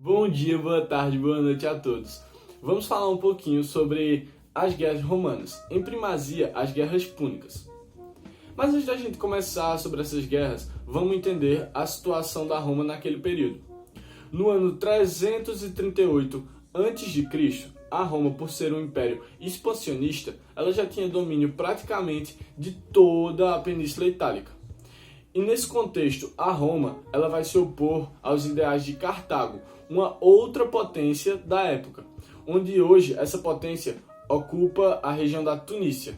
Bom dia, boa tarde, boa noite a todos. Vamos falar um pouquinho sobre as guerras romanas, em primazia as guerras púnicas. Mas antes da gente começar sobre essas guerras, vamos entender a situação da Roma naquele período. No ano 338 a.C., a Roma, por ser um império expansionista, ela já tinha domínio praticamente de toda a Península Itálica. E nesse contexto, a Roma ela vai se opor aos ideais de Cartago, uma outra potência da época, onde hoje essa potência ocupa a região da Tunísia.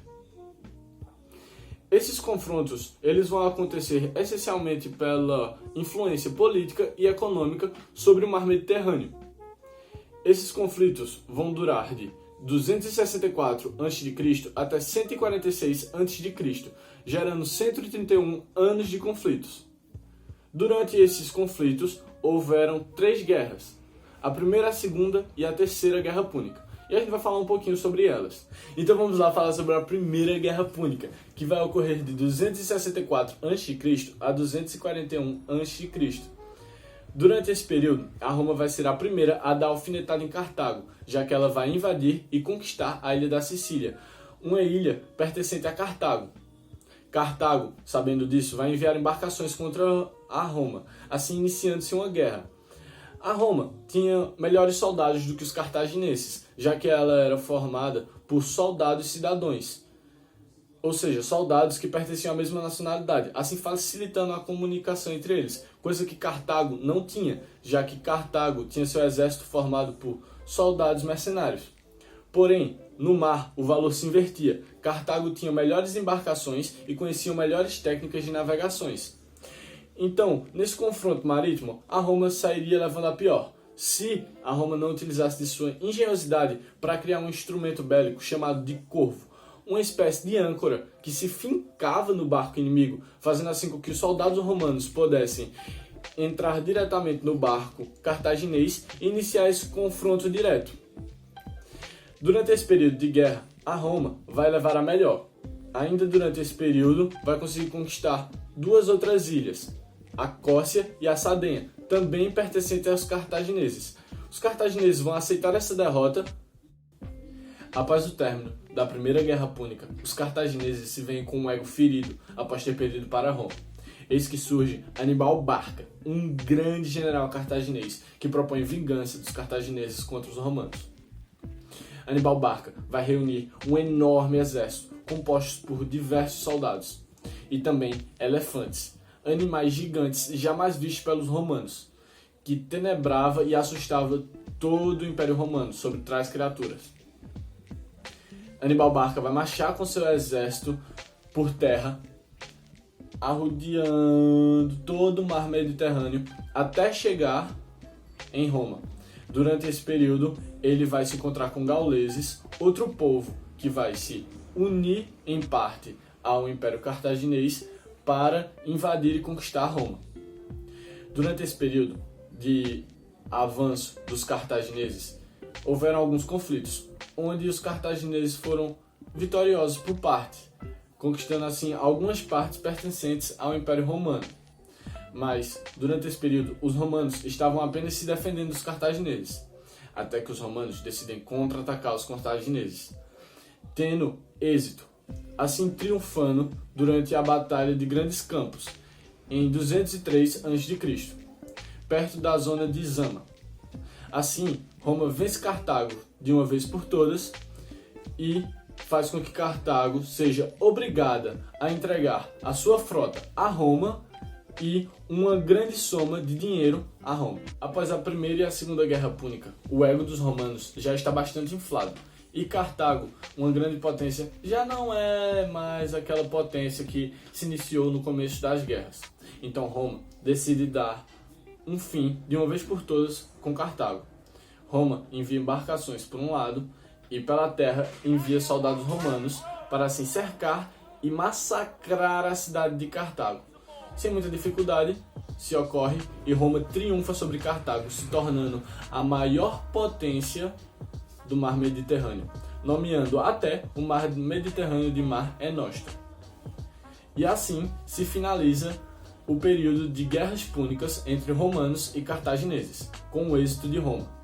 Esses confrontos eles vão acontecer essencialmente pela influência política e econômica sobre o mar Mediterrâneo. Esses conflitos vão durar de 264 a.C. até 146 a.C., gerando 131 anos de conflitos. Durante esses conflitos, houveram 3 guerras, a primeira, a segunda e a terceira Guerra Púnica. E a gente vai falar um pouquinho sobre elas. Então vamos lá falar sobre a primeira Guerra Púnica, que vai ocorrer de 264 a.C. a 241 a.C. Durante esse período, a Roma vai ser a primeira a dar alfinetada em Cartago, já que ela vai invadir e conquistar a ilha da Sicília, uma ilha pertencente a Cartago. Cartago, sabendo disso, vai enviar embarcações contra a Roma, assim iniciando-se uma guerra. A Roma tinha melhores soldados do que os cartagineses, já que ela era formada por soldados cidadãos, ou seja, soldados que pertenciam à mesma nacionalidade, assim facilitando a comunicação entre eles, coisa que Cartago não tinha, já que Cartago tinha seu exército formado por soldados mercenários. Porém, no mar, o valor se invertia. Cartago tinha melhores embarcações e conhecia melhores técnicas de navegações. Então, nesse confronto marítimo, a Roma sairia levando a pior, se a Roma não utilizasse de sua engenhosidade para criar um instrumento bélico chamado de corvo, uma espécie de âncora que se fincava no barco inimigo, fazendo assim com que os soldados romanos pudessem entrar diretamente no barco cartaginês e iniciar esse confronto direto. Durante esse período de guerra, a Roma vai levar a melhor. Ainda durante esse período, vai conseguir conquistar 2 outras ilhas, a Córcia e a Sardenha, também pertencentes aos cartagineses. Os cartagineses vão aceitar essa derrota. Após o término da Primeira Guerra Púnica, os cartagineses se veem com um ego ferido após ter perdido para Roma. Eis que surge Aníbal Barca, um grande general cartaginês que propõe vingança dos cartagineses contra os romanos. Aníbal Barca vai reunir um enorme exército composto por diversos soldados e também elefantes, animais gigantes jamais vistos pelos romanos, que tenebrava e assustava todo o Império Romano sobre tais criaturas. Aníbal Barca vai marchar com seu exército por terra, arrodeando todo o mar Mediterrâneo até chegar em Roma. Durante esse período, ele vai se encontrar com gauleses, outro povo que vai se unir em parte ao Império Cartaginês para invadir e conquistar Roma. Durante esse período de avanço dos cartagineses, houveram alguns conflitos, onde os cartagineses foram vitoriosos por parte, conquistando assim algumas partes pertencentes ao Império Romano. Mas, durante esse período, os romanos estavam apenas se defendendo dos cartagineses, até que os romanos decidem contra-atacar os cartagineses, tendo êxito, assim triunfando durante a Batalha de Grandes Campos, em 203 a.C., perto da zona de Zama. Assim, Roma vence Cartago de uma vez por todas e faz com que Cartago seja obrigada a entregar a sua frota a Roma e uma grande soma de dinheiro a Roma. Após a Primeira e a Segunda Guerra Púnica, o ego dos romanos já está bastante inflado e Cartago, uma grande potência, já não é mais aquela potência que se iniciou no começo das guerras. Então Roma decide dar um fim, de uma vez por todas, com Cartago. Roma envia embarcações por um lado e pela terra envia soldados romanos para assim cercar e massacrar a cidade de Cartago. Sem muita dificuldade, se ocorre e Roma triunfa sobre Cartago, se tornando a maior potência do mar Mediterrâneo, nomeando até o mar Mediterrâneo de Mar Nostrum. E assim se finaliza o período de guerras púnicas entre romanos e cartagineses, com o êxito de Roma.